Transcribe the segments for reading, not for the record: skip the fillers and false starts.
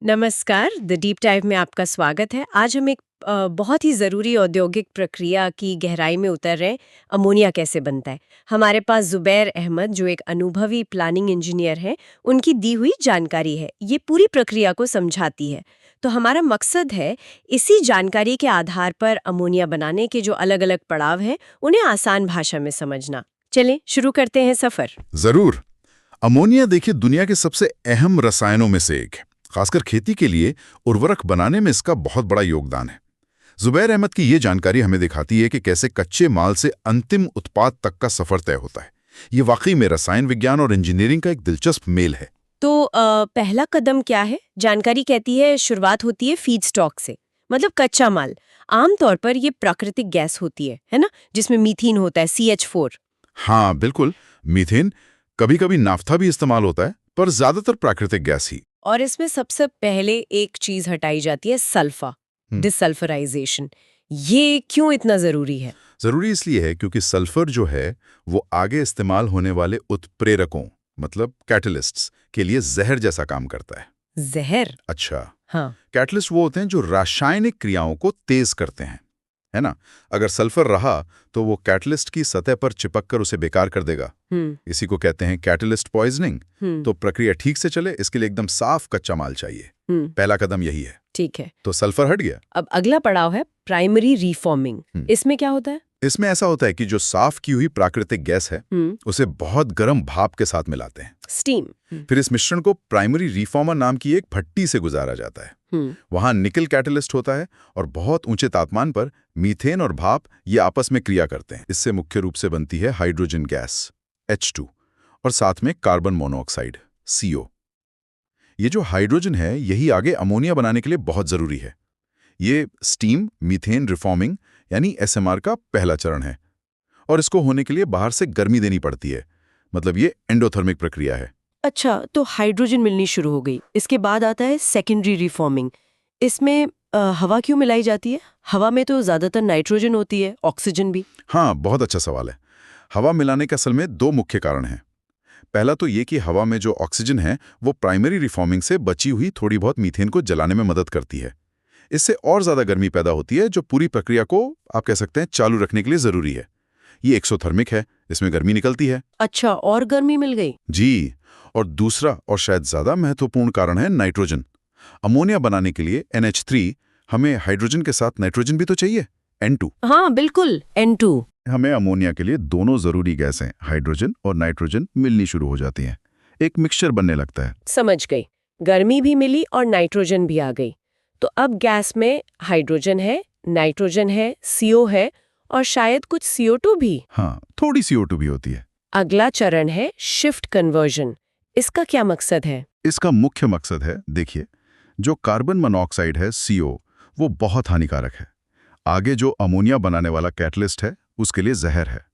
नमस्कार, the deep dive में आपका स्वागत है। आज हम एक बहुत ही ज़रूरी औद्योगिक प्रक्रिया की गहराई में उतर रहे हैं, अमोनिया कैसे बनता है। हमारे पास ज़ुबैर अहमद, जो एक अनुभवी प्लानिंग इंजीनियर हैं, उनकी दी हुई जानकारी है। ये पूरी प्रक्रिया को समझाती है। तो हमारा मकसद है, इसी जानकारी के आधार पर अमोनिया बनाने के जो अलग-अलग पड़ाव हैं, उन्हें आसान भाषा में समझना। चलें, शुरू करते हैं सफ़र। जरूर। अमोनिया देखिए दुनिया के सबसे अहम रसायनों में से एक है। खासकर खेती के लिए उर्वरक बनाने में इसका बहुत बड़ा योगदान है। जुबैर अहमद की ये जानकारी हमें दिखाती है कि कैसे कच्चे माल से अंतिम उत्पाद तक का सफर तय होता है। ये वाकई में रसायन विज्ञान और इंजीनियरिंग का एक दिलचस्प मेल है। तो पहला कदम क्या है? जानकारी कहती है शुरुआत होती है फीड स्टॉक से, मतलब कच्चा माल। आमतौर पर ये प्राकृतिक गैस होती है ना, जिसमें मीथेन होता है, CH4। हाँ बिल्कुल, मीथेन, कभी कभी नाफ्था भी इस्तेमाल होता है, पर ज्यादातर प्राकृतिक गैस ही। और इसमें सबसे पहले एक चीज हटाई जाती है, सल्फा, डिसल्फराइजेशन। ये क्यों इतना जरूरी है? जरूरी इसलिए है क्योंकि सल्फर जो है वो आगे इस्तेमाल होने वाले उत्प्रेरकों, मतलब कैटलिस्ट्स के लिए जहर जैसा काम करता है। जहर? अच्छा, हाँ। कैटलिस्ट वो होते हैं जो रासायनिक क्रियाओं को तेज करते हैं, है ना। अगर सल्फर रहा तो वो कैटलिस्ट की सतह पर चिपककर उसे बेकार कर देगा। हम्म। इसी को कहते हैं कैटलिस्ट पॉइजनिंग। हम्म। तो प्रक्रिया ठीक से चले इसके लिए एकदम साफ कच्चा माल चाहिए। पहला कदम यही है। ठीक है। तो सल्फर हट गया। अब अगला पड़ाव है प्राइमरी रिफॉर्मिंग। इसमें क्या होता है? इसमें ऐसा होता है कि जो साफ की हुई प्राकृतिक गैस है उसे बहुत गर्म भाप के साथ मिलाते हैं, स्टीम। फिर इस मिश्रण को प्राइमरी रिफॉर्मर नाम की एक भट्टी से गुजारा जाता है। वहां निकल कैटलिस्ट होता है और बहुत ऊंचे तापमान पर मीथेन और भाप ये आपस में क्रिया करते हैं। इससे मुख्य रूप से बनती है हाइड्रोजन गैस H2 और साथ में कार्बन मोनोऑक्साइड CO। ये जो हाइड्रोजन है यही आगे अमोनिया बनाने के लिए बहुत जरूरी है। ये स्टीम मीथेन रिफॉर्मिंग यानी SMR का पहला चरण है और इसको होने के लिए बाहर से गर्मी देनी पड़ती है, मतलब ये एंडोथर्मिक प्रक्रिया है। अच्छा, तो हाइड्रोजन मिलनी शुरू हो गई। इसके बाद आता है सेकेंडरी रिफॉर्मिंग। इसमें हवा क्यों मिलाई जाती है? हवा में तो ज्यादातर नाइट्रोजन होती है, ऑक्सीजन भी। हाँ, बहुत अच्छा सवाल है। हवा मिलाने के असल में दो मुख्य कारण हैं। पहला तो ये कि हवा में जो ऑक्सीजन है वो प्राइमरी रिफॉर्मिंग से बची हुई थोड़ी बहुत मीथेन को जलाने में मदद करती है। इससे और ज्यादा गर्मी पैदा होती है जो पूरी प्रक्रिया को आप कह सकते हैं चालू रखने के लिए जरूरी है। ये एक्सोथर्मिक है, इसमें गर्मी निकलती है। अच्छा, और गर्मी मिल गई? जी। और दूसरा और शायद ज्यादा महत्वपूर्ण कारण है नाइट्रोजन। अमोनिया बनाने के लिए NH3 हमें हाइड्रोजन के साथ नाइट्रोजन भी तो चाहिए, N2। हाँ बिल्कुल, N2। हमें अमोनिया के लिए दोनों जरूरी गैसें हाइड्रोजन और नाइट्रोजन मिलनी शुरू हो जाती हैं। एक मिक्सचर बनने लगता है। समझ गई। गर्मी भी मिली और नाइट्रोजन भी आ गई। तो अब गैस में हाइड्रोजन है, नाइट्रोजन है, CO है और शायद कुछ CO2 भी। हाँ, थोड़ी CO2 भी होती है। अगला चरण है शिफ्ट कन्वर्जन। इसका क्या मकसद है? इसका मुख्य मकसद है, देखिए, जो कार्बन मोनोऑक्साइड है CO, वो बहुत हानिकारक है। आगे जो अमोनिया बनाने वाला कैटलिस्ट है उसके लिए जहर है।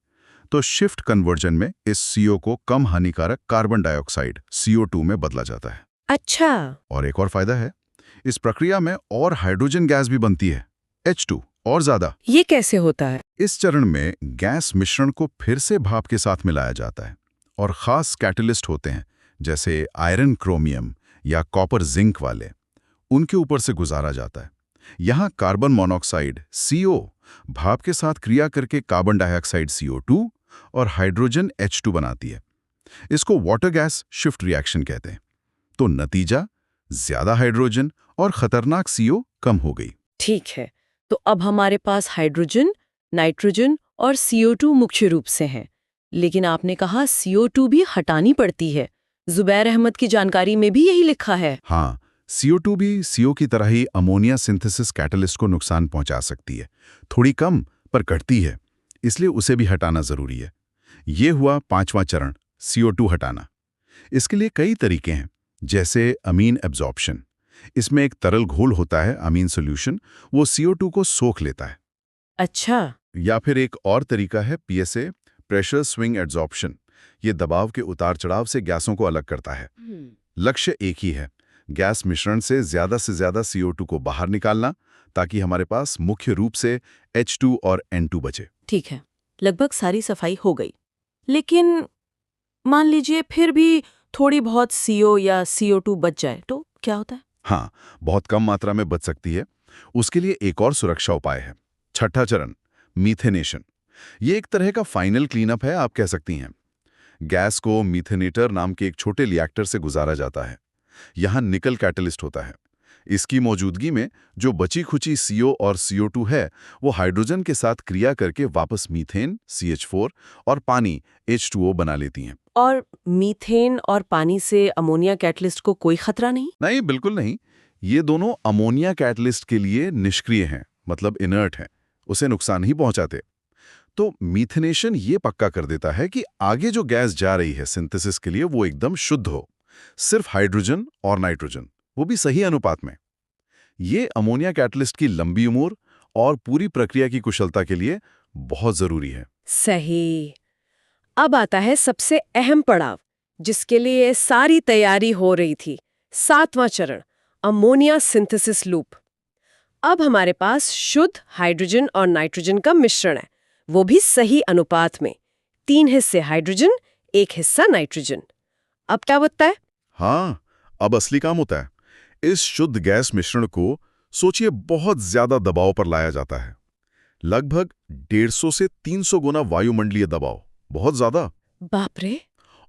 तो शिफ्ट कन्वर्जन में इस CO को कम हानिकारक कार्बन डाइऑक्साइड CO2 में बदला जाता है। अच्छा। और एक और फायदा है, इस प्रक्रिया में और हाइड्रोजन गैस भी बनती है, H2, और ज्यादा। ये कैसे होता है? इस चरण में गैस मिश्रण को फिर से भाप के साथ मिलाया जाता है और खास कैटलिस्ट होते हैं जैसे आयरन क्रोमियम या कॉपर जिंक वाले, उनके ऊपर से गुजारा जाता है। यहाँ कार्बन मोनोऑक्साइड CO भाप के साथ क्रिया करके कार्बन डाइऑक्साइड CO2 और हाइड्रोजन H2 बनाती है। इसको वाटर गैस शिफ्ट रिएक्शन कहते हैं। तो नतीजा, ज्यादा हाइड्रोजन और खतरनाक CO कम हो गई। ठीक है, तो अब हमारे पास हाइड्रोजन, नाइट्रोजन और CO2 मुख्य रूप से हैं। लेकिन आपने कहा CO2 भी हटानी पड़ती है। जुबैर अहमद की जानकारी में भी यही लिखा है। हाँ, CO2 भी CO की तरह ही अमोनिया सिंथेसिस कैटलिस्ट को नुकसान पहुंचा सकती है। थोड़ी कम पर घटती है, इसलिए उसे भी हटाना जरूरी है। ये हुआ पांचवां चरण, CO2 हटाना। इसके लिए कई तरीके हैं, जैसे अमीन एब्जॉर्प्शन। इसमें एक तरल घोल होता है, अमीन सॉल्यूशन, वो CO2 को सोख लेता है। अच्छा। या फिर एक और तरीका है PSA, प्रेशर स्विंग एड्सॉर्प्शन। ये दबाव के उतार चढ़ाव से गैसों को अलग करता है। लक्ष्य एक ही है, गैस मिश्रण से ज्यादा CO2 को बाहर निकालना, ताकि हमारे पास मुख्य रूप से H2 और N2 बचे। ठीक है, लगभग सारी सफाई हो गई। लेकिन मान लीजिए फिर भी थोड़ी बहुत CO या CO2 बच जाए तो क्या होता है? हाँ, बहुत कम मात्रा में बच सकती है। उसके लिए एक और सुरक्षा उपाय है, छठा चरण, मीथेनेशन। ये एक तरह का फाइनल क्लीनअप है, आप कह सकती हैं। गैस को मीथेनेटर नाम के एक छोटे रिएक्टर से गुजारा जाता है। यहाँ निकल कैटलिस्ट होता है। इसकी मौजूदगी में जो बची खुची CO और CO2 है, वो हाइड्रोजन के साथ क्रिया करके वापस मीथेन CH4 और पानी H2O बना लेती हैं। और मीथेन और पानी से अमोनिया कैटलिस्ट को कोई खतरा नहीं? नहीं, बिल्कुल नहीं। ये दोनों अमोनिया कैटलिस्ट के लिए निष्क्रिय हैं, मतलब इनर्ट हैं, उसे नुकसान नहीं पहुंचाते। तो मीथेनेशन ये पक्का कर देता है कि आगे जो गैस जा रही है सिंथेसिस के लिए वो एकदम शुद्ध हो, सिर्फ हाइड्रोजन और नाइट्रोजन, वो भी सही अनुपात में। ये अमोनिया कैटलिस्ट की लंबी उम्र और पूरी प्रक्रिया की कुशलता के लिए बहुत जरूरी है। सही। अब आता है सबसे अहम पड़ाव, जिसके लिए सारी तैयारी हो रही थी। 7वां चरण, अमोनिया सिंथेसिस लूप। अब हमारे पास शुद्ध हाइड्रोजन और नाइट्रोजन का मिश्रण है, वो भी सही अनुपात में। 3 हिस्से हाइड्रोजन, 1 हिस्सा नाइट्रोजन। अब क्या होता है? हाँ, अब असली काम होता है। इस शुद्ध गैस मिश्रण को सोचिए बहुत ज्यादा दबाव पर लाया जाता है, लगभग 150 से 300 गुना वायुमंडलीय दबाव, बहुत ज्यादा। बाप रे।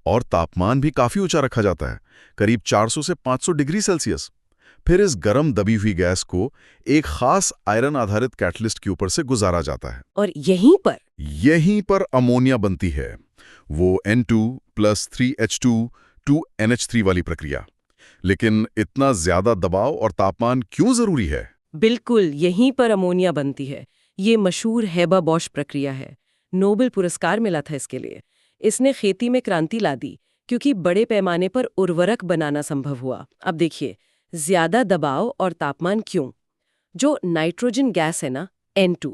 और तापमान भी काफी ऊंचा रखा जाता है, करीब 400 से 500 डिग्री सेल्सियस। फिर इस गर्म दबी हुई गैस को एक खास आयरन आधारित कैटलिस्ट के ऊपर से गुजारा जाता है। और यहीं पर अमोनिया बनती है, वो N2+3H2 2NH3 वाली प्रक्रिया। लेकिन इतना ज्यादा दबाव और तापमान क्यों जरूरी है? बिल्कुल यहीं पर अमोनिया बनती है। ये मशहूर हेबर-बॉश प्रक्रिया है। नोबेल पुरस्कार मिला था इसके लिए। इसने खेती में क्रांति ला दी, क्योंकि बड़े पैमाने पर उर्वरक बनाना संभव हुआ। अब देखिए, ज्यादा दबाव और तापमान क्यों? जो नाइट्रोजन गैस है ना, N2,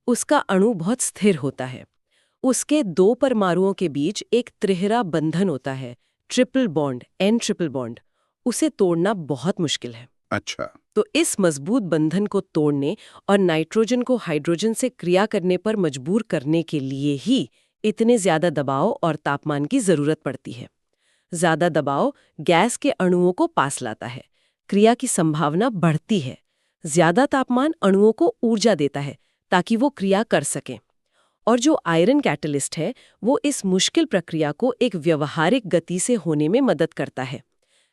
उसका अणु बहुत स्थिर होता है। उसके 2 परमाणुओं के बीच एक त्रिहरा बंधन होता है, triple bond, N triple bond. उसे तोड़ना बहुत मुश्किल है। अच्छा। तो इस मजबूत बंधन को तोड़ने और नाइट्रोजन को हाइड्रोजन से क्रिया करने पर मजबूर करने के लिए ही इतने ज्यादा दबाव और तापमान की जरूरत पड़ती है। ज्यादा दबाव गैस के अणुओं को पास लाता है, क्रिया की संभावना बढ़ती है। ज्यादा तापमान अणुओं को ऊर्जा देता है ताकि वो क्रिया कर सकें। और जो आयरन कैटलिस्ट है, वो इस मुश्किल प्रक्रिया को एक व्यवहारिक गति से होने में मदद करता है।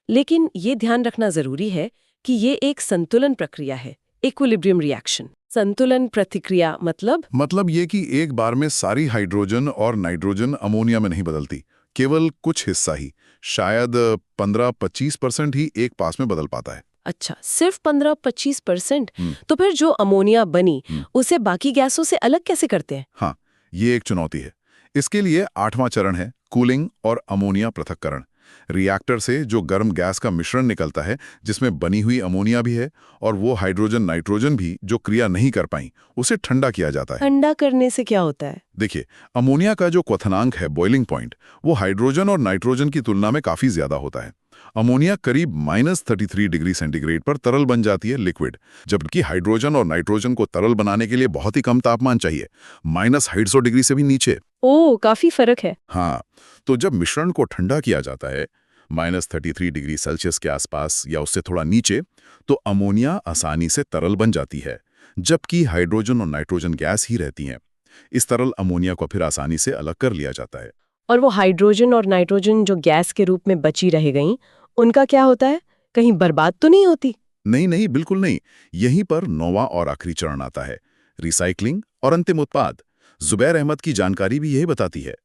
लेकिन ये ध्यान रखना जरूरी है कि ये एक संतुलन प्रक्रिया है, इक्विलिब्रियम रिएक्शन। संतुलन प्रतिक्रिया मतलब ये कि एक बार में सारी हाइड्रोजन और नाइट्रोजन अमोनिया में नहीं बदलती, केवल कुछ हिस्सा ही, शायद 15-25% ही एक पास में बदल पाता है। अच्छा, सिर्फ 15-25%? तो फिर जो अमोनिया बनी, उसे बाकी गैसों से अलग कैसे करते हैं? हाँ, ये एक चुनौती है। इसके लिए 8वां चरण है, कूलिंग और अमोनिया पृथक्करण। रिएक्टर से जो गर्म गैस का मिश्रण निकलता है, जिसमें बनी हुई अमोनिया भी है और वो हाइड्रोजन नाइट्रोजन भी जो क्रिया नहीं कर पाई, उसे ठंडा किया जाता है। ठंडा करने से क्या होता है? देखिए, अमोनिया का जो क्वथनांक है, बॉइलिंग पॉइंट, वो हाइड्रोजन और नाइट्रोजन की तुलना में काफी ज्यादा होता है। अमोनिया करीब -33 डिग्री सेंटीग्रेड पर तरल बन जाती है, लिक्विड, जबकि हाइड्रोजन और नाइट्रोजन को तरल बनाने के लिए बहुत ही कम तापमान चाहिए, -150 डिग्री से भी नीचे। ओह, काफी फर्क है। हाँ, तो जब मिश्रण को ठंडा किया जाता है, -33 डिग्री सेल्सियस के आसपास या उससे थोड़ा नीचे, तो अमोनिया आसानी से तरल बन जाती है, जबकि हाइड्रोजन और नाइट्रोजन गैस ही रहती हैं। इस तरल अमोनिया को फिर आसानी से अलग कर लिया जाता है। और वो हाइड्रोजन और नाइट्रोजन जो गैस के रूप में बची रह गईं, उनका क्या होता है? कहीं बर्बाद तो नहीं होती? नहीं नहीं, बिल्कुल नहीं। यहीं पर 9वां और आखिरी चरण आता है, रिसाइकलिंग और अंतिम उत्पाद। जुबैर अहमद की जानकारी भी यही बताती है।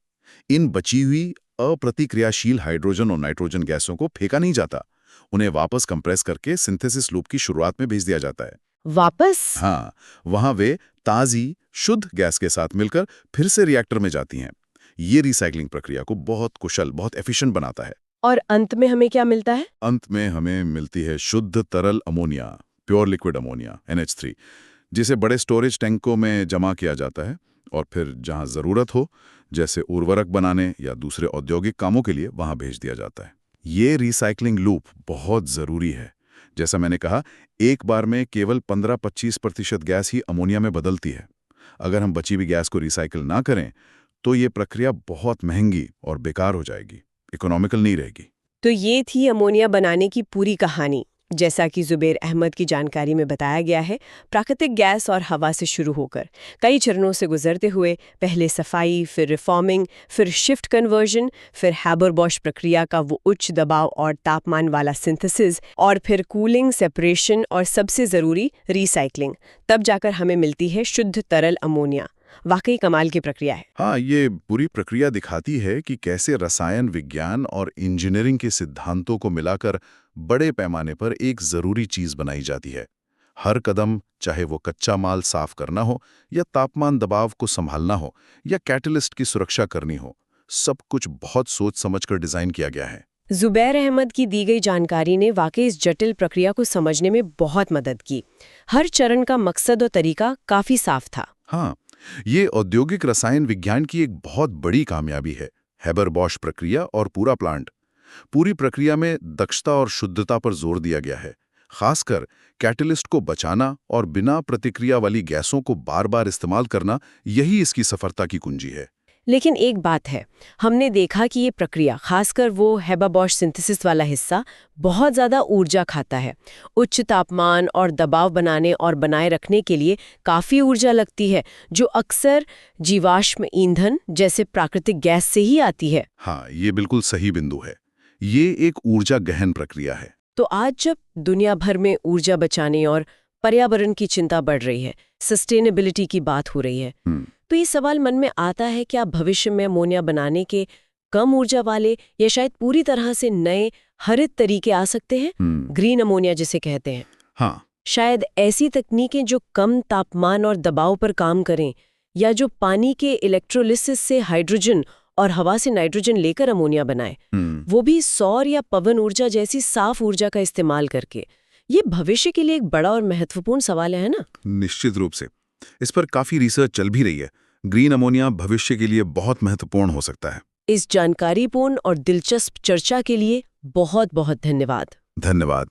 इन बची हुई अप्रतिक्रियाशील हाइड्रोजन और नाइट्रोजन गैसों को फेंका नहीं जाता, उन्हें वापस कंप्रेस करके सिंथेसिस लूप की शुरुआत में भेज दिया जाता है। वापस? हाँ, वहां वे ताजी शुद्ध गैस के साथ मिलकर फिर से रिएक्टर में जाती हैं। ये रिसाइकलिंग प्रक्रिया को बहुत कुशल, बहुत एफिशिएंट बनाता है। और अंत में हमें क्या मिलता है? अंत में हमें मिलती है शुद्ध तरल ammonia, pure liquid ammonia, NH3, जिसे बड़े स्टोरेज टैंकों में जमा किया जाता है और फिर जहां जरूरत हो, जैसे उर्वरक बनाने या दूसरे औद्योगिक कामों के लिए, वहां भेज दिया जाता है। ये रिसाइकलिंग लूप बहुत जरूरी है। जैसा मैंने कहा, एक बार में केवल 15-25% गैस ही अमोनिया में बदलती है। अगर हम बची हुई गैस को रिसाइकिल ना करें, तो ये प्रक्रिया बहुत महंगी और बेकार हो जाएगी, इकोनॉमिकल नहीं रहेगी। तो ये थी अमोनिया बनाने की पूरी कहानी। जैसा कि जुबैर अहमद की जानकारी में बताया गया है, प्राकृतिक गैस और हवा से शुरू होकर कई चरणों से गुजरते हुए पहले सफाई, फिर रिफॉर्मिंग, फिर शिफ्ट कन्वर्जन, फिर हैबर-बॉश प्रक्रिया का वो उच्च दबाव और तापमान वाला सिंथेसिस, और फिर कूलिंग, सेपरेशन और सबसे ज़रूरी रीसाइक्लिंग, तब जाकर हमें मिलती है शुद्ध तरल अमोनिया। वाकई कमाल की प्रक्रिया है। हाँ, ये पूरी प्रक्रिया दिखाती है कि कैसे रसायन विज्ञान और इंजीनियरिंग के सिद्धांतों को मिलाकर बड़े पैमाने पर एक ज़रूरी चीज़ बनाई जाती है। हर कदम, चाहे वो कच्चा माल साफ करना हो या तापमान दबाव को संभालना हो या कैटलिस्ट की सुरक्षा करनी हो, सब कुछ बहुत सोच समझकर डिज़ाइन किया गया है। जुबैर अहमद की दी गई जानकारी ने वाकई इस जटिल प्रक्रिया को समझने में बहुत मदद की। हर चरण का मकसद और तरीका काफी साफ था। हाँ, ये औद्योगिक रसायन विज्ञान की एक बहुत बड़ी कामयाबी है। हैबर-बॉश प्रक्रिया और पूरा प्लांट। पूरी प्रक्रिया में दक्षता और शुद्धता पर जोर दिया गया है, खासकर कैटलिस्ट को बचाना और बिना प्रतिक्रिया वाली गैसों को बार-बार इस्तेमाल करना, यही इसकी सफलता की कुंजी है। लेकिन एक बात है, हमने देखा कि ये प्रक्रिया, खासकर वो हैबर-बॉश सिंथेसिस वाला हिस्सा, बहुत ज़्यादा ऊर्जा खाता है। उच्च तापमान और दबाव बनाने और बनाए रखने के लिए काफ़ी ऊर्जा लगती है, जो अक्सर जीवाश्म ईंधन जैसे प्राकृतिक गैस से ही आती है। हाँ, ये बिल्कुल सही बिंदु है। ये एक ऊर्जा गहन प्रक्रिया है। तो आज जब दुनिया भर में ऊर्जा बचाने और पर्यावरण की चिंता बढ़ रही है, सस्टेनेबिलिटी की बात हो रही है, तो ये सवाल मन में आता है, क्या भविष्य में अमोनिया बनाने के कम ऊर्जा वाले या शायद पूरी तरह से नए हरित तरीके आ सकते हैं, ग्रीन अमोनिया जिसे कहते हैं। हाँ, शायद ऐसी तकनीकें जो कम तापमान और दबाव पर काम करें, या जो पानी के इलेक्ट्रोलिसिस से हाइड्रोजन और हवा से नाइट्रोजन लेकर अमोनिया बनाए, वो भी सौर या पवन ऊर्जा जैसी साफ ऊर्जा का इस्तेमाल करके। ये भविष्य के लिए एक बड़ा और महत्वपूर्ण सवाल है ना? निश्चित रूप से। इस पर काफी रिसर्च चल भी रही है। ग्रीन अमोनिया भविष्य के लिए बहुत महत्वपूर्ण हो सकता है। इस जानकारीपूर्ण और दिलचस्प चर्चा के लिए बहुत बहुत धन्यवाद। धन्यवाद।